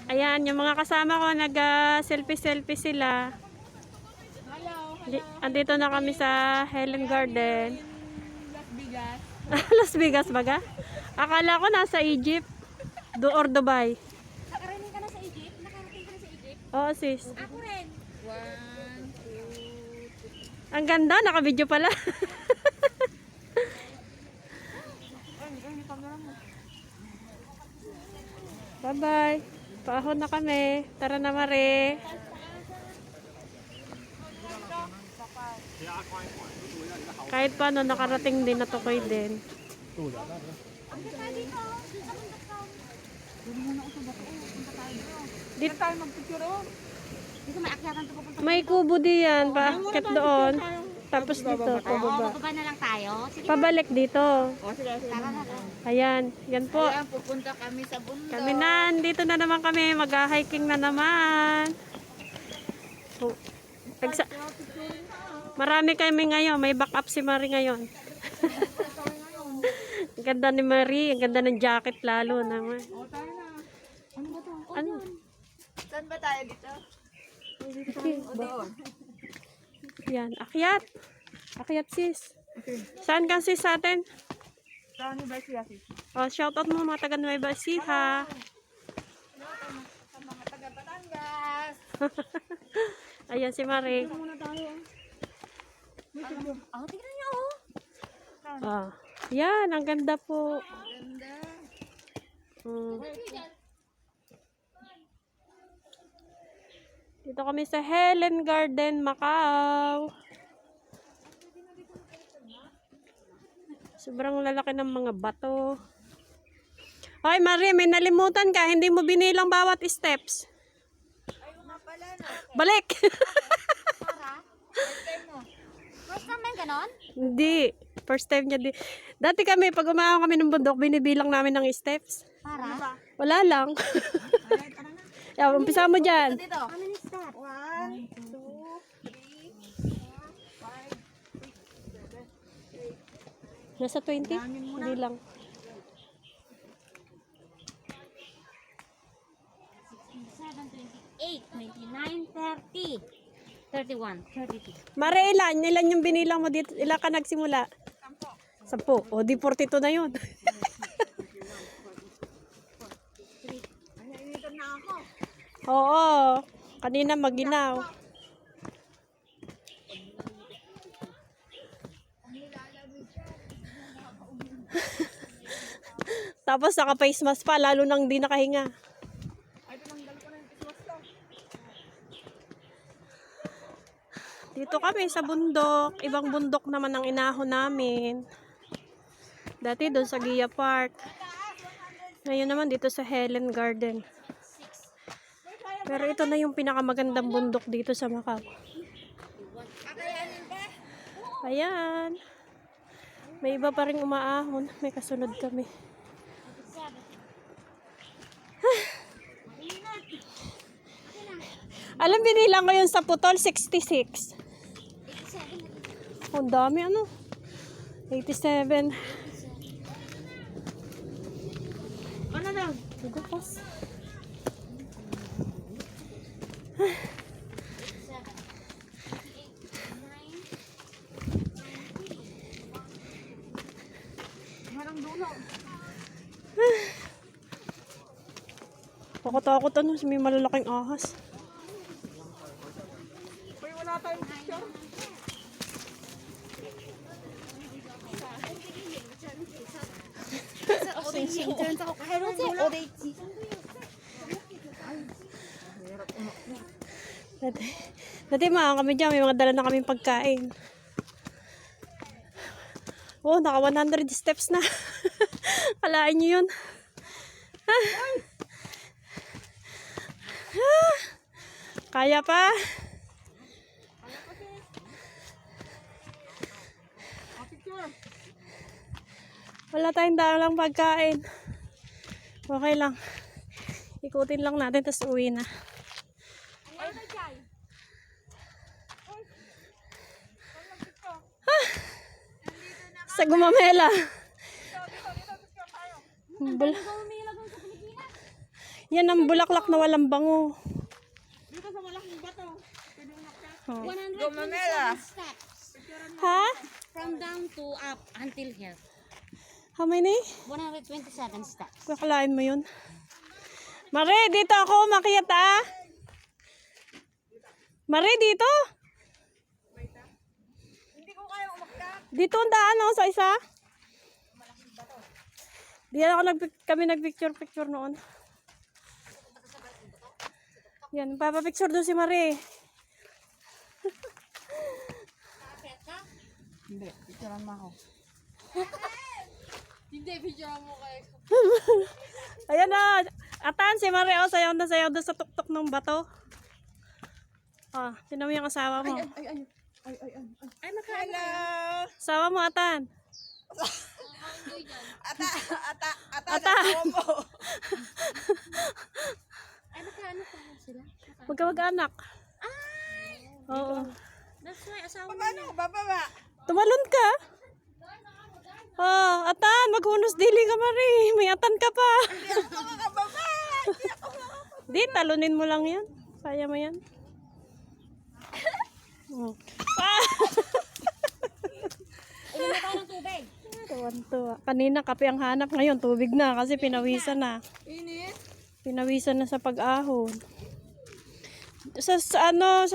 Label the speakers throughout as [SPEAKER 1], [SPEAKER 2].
[SPEAKER 1] Ayan, yung mga kasama ko, nag-selfie-selfie sila. Andito na kami sa Helen Garden.
[SPEAKER 2] Las Vegas.
[SPEAKER 1] Las Vegas baga? Akala ko nasa Egypt. Or Dubai.
[SPEAKER 2] Nakarating ka na sa Egypt? Nakarating ka na sa Egypt?
[SPEAKER 1] Oo, sis.
[SPEAKER 2] Ako rin. 1, 2, 3.
[SPEAKER 1] Ang ganda, naka-video pala. Bye-bye. Paahon na kami. Tara na, Mare. Kahit paano, nakarating din na Tukoy din.
[SPEAKER 2] Dito tayo mag-picture oh. Dito may akyatan to papunta.
[SPEAKER 1] May kubo diyan. Paakit doon. Tapos dito, pababa.
[SPEAKER 2] Bababa na lang tayo. Sige.
[SPEAKER 1] Pabalik dito.
[SPEAKER 2] Tara na.
[SPEAKER 1] Ayan. Yan po.
[SPEAKER 2] Ayan, pupunta kami sa bundok.
[SPEAKER 1] Kami na. Dito na naman kami. Mag-hiking na naman. Oh. Marami kami ngayon. May backup si Marie ngayon. Ang ganda ni Marie. Ang ganda ng jacket lalo naman.
[SPEAKER 2] O, tayo na. Ano ba to?
[SPEAKER 1] Ano?
[SPEAKER 2] Saan ba tayo dito? Doon.
[SPEAKER 1] Yan. Akyat. Akyat sis.
[SPEAKER 2] Okay.
[SPEAKER 1] Saan ka sis sa atin?
[SPEAKER 2] Saan ba siya sis?
[SPEAKER 1] Oh, shoutout mo mga taga Nueva Ecija.
[SPEAKER 2] Sa mga taga Batangas.
[SPEAKER 1] Ayan si Marie.
[SPEAKER 2] Muna tayo. Oh, tingnan niyo oh.
[SPEAKER 1] Oh. Yan. Ang ganda po.
[SPEAKER 2] Ganda.
[SPEAKER 1] Hmm. Dito kami sa Helen Garden, Macau. Sobrang lalaki ng mga bato. Hoy, Marie, may nalimutan ka. Hindi mo binilang bawat steps. Balik!
[SPEAKER 2] Para? First time mo? First time na ganon?
[SPEAKER 1] Hindi. First time niya. Dati kami, pag umahaw kami ng bundok, binibilang namin ng steps.
[SPEAKER 2] Para?
[SPEAKER 1] Wala lang. Yan, umpisa mo dyan.
[SPEAKER 2] Dito. How many steps? 1, 2, 3, 4, 5, 6, 7, 8.
[SPEAKER 1] Nasa 20? Hindi lang.
[SPEAKER 2] 29, 30, 31, 32.
[SPEAKER 1] Mare, ilan yung binilang mo dito? Ilan ka nagsimula? 10. O, di 42 na yun.
[SPEAKER 2] Nainitan na ako.
[SPEAKER 1] Oo. Kanina maginaw. Tapos naka-face mask pa, lalo nang di nakahinga. Dito kami sa bundok. Ibang bundok naman ang inahon namin. Dati doon sa Gia Park. Ngayon naman dito sa Helen Garden. Pero ito na yung pinakamagandang bundok dito sa Macau. Ayan. May iba pa rin umaahon. May kasunod kami. Alam, binilang ko yun sa putol, 66. Ang dami, ano? 87.
[SPEAKER 2] Ano daw?
[SPEAKER 1] Nagpas.
[SPEAKER 2] Walang dulo.
[SPEAKER 1] Takot-takot ano, may malalaking ahas.
[SPEAKER 2] Uy, wala tayong picture.
[SPEAKER 1] Dati mga kami dyan, may mga dala na kaming pagkain. Oh, naka 100 steps na. Kalain nyo yun. Kaya pa? Wala tayong dalang pagkain. Okay lang. Ikutin lang natin, tapos uwi na. Sa Gumamela. Yan ang bulaklak na walang bango. Oh.
[SPEAKER 2] 127 steps.
[SPEAKER 1] Ha?
[SPEAKER 2] From down to up until here.
[SPEAKER 1] How many?
[SPEAKER 2] 127 steps.
[SPEAKER 1] Kakalain mo yun. Mare, dito ako makiat ah. Mare, dito. Dito ang daan oh, sa isa. Diyan ako kami nagpicture noon. Yan, papapicture doon si Mare.
[SPEAKER 2] Hindi, picturean mo ako. Hindi, picturean mo kayo.
[SPEAKER 1] Ayan na. Atan, si Mare oh, sayaw na sayaw doon sa tuktok ng bato. Ah, tinan mo yung asawa mo.
[SPEAKER 2] Ay, magkano kayo?
[SPEAKER 1] Asawa mo, Atan. Ata.
[SPEAKER 2] Ay, magkano kayo sila?
[SPEAKER 1] Magkamag-anak.
[SPEAKER 2] Ay!
[SPEAKER 1] Oo.
[SPEAKER 2] That's why asawa mo na.
[SPEAKER 1] Tumalon ka. Oh, Atan, maghunos dili ka, Mare. May Atan ka pa. Di, talunin mo lang yan. Kaya mo yan. Ah!
[SPEAKER 2] Ilan na tayo ng tubig?
[SPEAKER 1] Tuwan-tuwa. Kanina kape ang hanap, ngayon tubig na kasi pinawisan na. Pinawisan na sa pag-ahon. Sa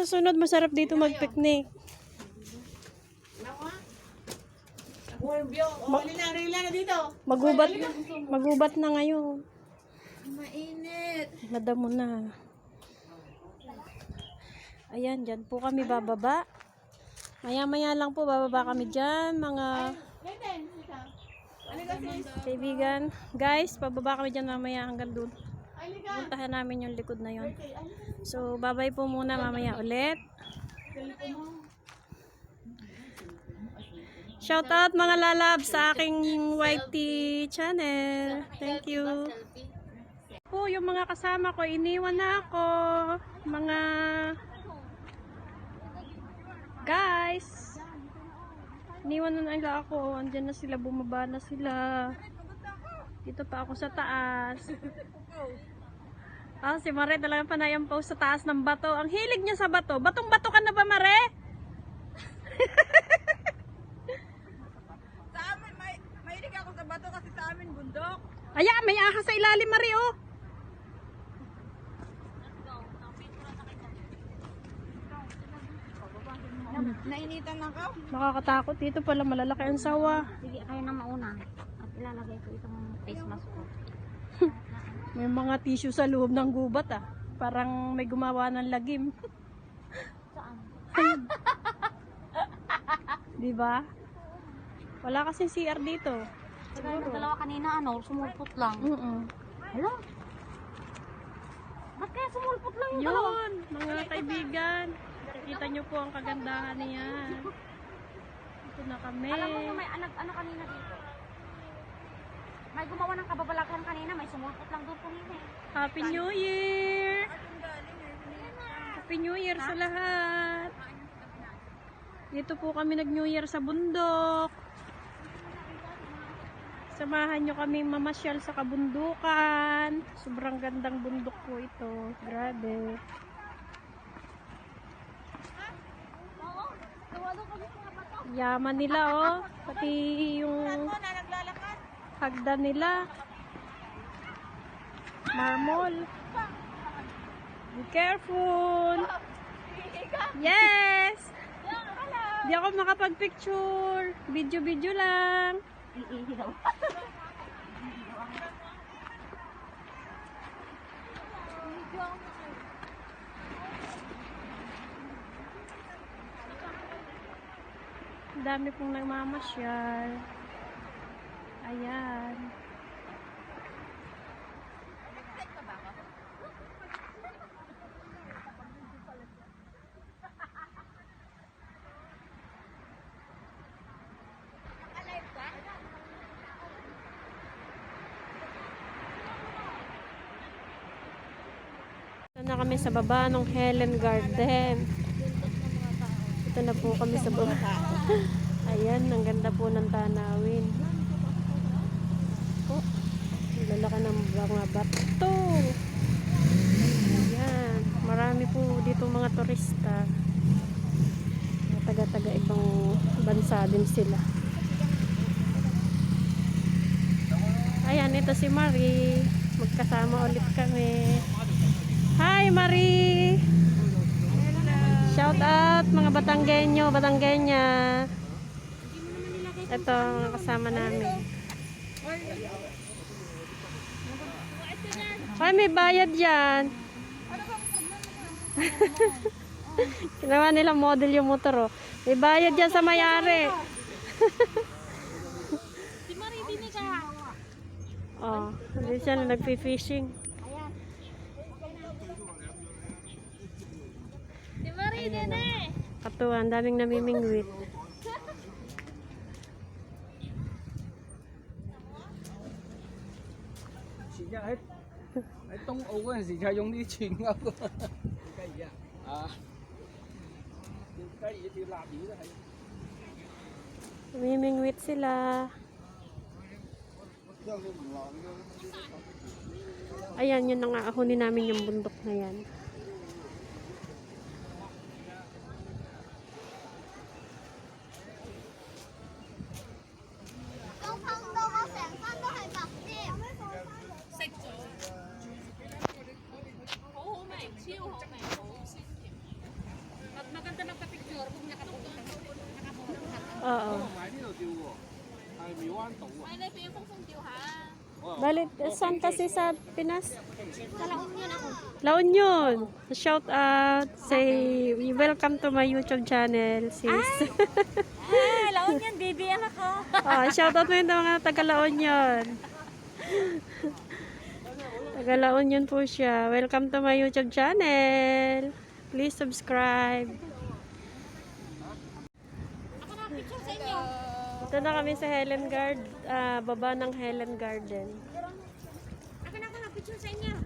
[SPEAKER 1] sunod masarap dito mag-picnic. Magubat na ngayon.
[SPEAKER 2] Mainit.
[SPEAKER 1] Nadamo na. Ayan, dyan po kami bababa. Maya-maya lang po bababa kami dyan, mga kaibigan. Guys, bababa kami dyan mamaya hanggang doon. Puntahan namin yung likod na yon. So, bye-bye po muna, mamaya ulit. Shout out mga lalab sa aking YT channel. Thank you. Po, yung mga kasama ko, iniwan na ako. Mga guys, iniwan na nila ako. Andyan na sila, bumaba na sila. Dito pa ako sa taas. Ah, si Mare talagang panayang po sa taas ng bato. Ang hilig niya sa bato. Batong-bato ka na ba, Mare?
[SPEAKER 3] Sa amin, mahilig ako sa bato kasi sa amin bundok.
[SPEAKER 1] Aya, may ahas sa ilalim, Mare, oh.
[SPEAKER 3] Nainitan ako.
[SPEAKER 1] Nakakatakot. Dito pala malalaki ang sawa.
[SPEAKER 2] Sige, kayo na mauna. At ilalagay ko itong face mask ko.
[SPEAKER 1] May mga tissue sa loob ng gubat, ah. Parang may gumawa ng lagim.
[SPEAKER 2] Saan?
[SPEAKER 1] Di ba? Wala kasing CR dito.
[SPEAKER 2] Siguro. Dalawa kanina, sumulpot lang. Hala? Ba't kaya sumulpot lang yung dalawa?
[SPEAKER 1] Yun, mga kaibigan. Kita nyo po ang kagandahan niyan. Ito na kami.
[SPEAKER 2] Alam mo yung may ano kanina dito? May gumawa ng kababalakan kanina, may sumulpot lang doon kanina eh.
[SPEAKER 1] Happy New Year! Happy New Year sa lahat! Dito po kami nag-New Year sa bundok. Samahan nyo kaming mamasyal sa kabundukan. Sobrang gandang bundok po ito. Grabe. Yaman nila oh. Pati yung hagdan nila. Marmol. Be careful. Yes. Di ako makapag-picture. Video lang.
[SPEAKER 2] Iihi daw.
[SPEAKER 1] Ang dami pong nagmamasyal. Ayan. Ito na kami sa baba ng Helen Garden. Ito na po kami sa baba. Ayan, ang ganda po ng tanawin. Oh, ang lalaki ng mga bato. dito mga turista. Taga-taga ibang bansa din sila. Ayan, ito si Marie. Magkasama ulit kami. Hi, Marie! Shout out mga Batanggenyo, Batanggenya. Ito, mga kasama namin. Ay, may bayad yan. Ginawa nila model yung motor, oh. May bayad yan sa may-ari.
[SPEAKER 2] Si Marie, dini ka.
[SPEAKER 1] Oh, hindi siya na nagpi-fishing.
[SPEAKER 2] Si Marie, dini.
[SPEAKER 1] Katuwa, ang daming namimingwit. Namimingwit sila. Ayan, yun ang aahunin namin yung bundok na yan.
[SPEAKER 2] Maganda magpa-picture kung nakatulog.
[SPEAKER 1] Oo.
[SPEAKER 4] 買呢度釣喎，係苗灣島啊。
[SPEAKER 2] Ay, na yung kung diyo ha.
[SPEAKER 1] Balit, saan kasi sa Pinas?
[SPEAKER 2] Sa La Union ako.
[SPEAKER 1] La Union. Shout out. Say, welcome to my YouTube channel, sis.
[SPEAKER 2] La Union, baby, anak ko.
[SPEAKER 1] Oh, shout out mo yun mga taga La Union. Taga La Union po siya. Welcome to my YouTube channel. Please subscribe.
[SPEAKER 2] Ako na picture sa inyo.
[SPEAKER 1] Ito na kami sa Helen Garden, baba ng Helen Garden.
[SPEAKER 2] Ako na picture sa inyo.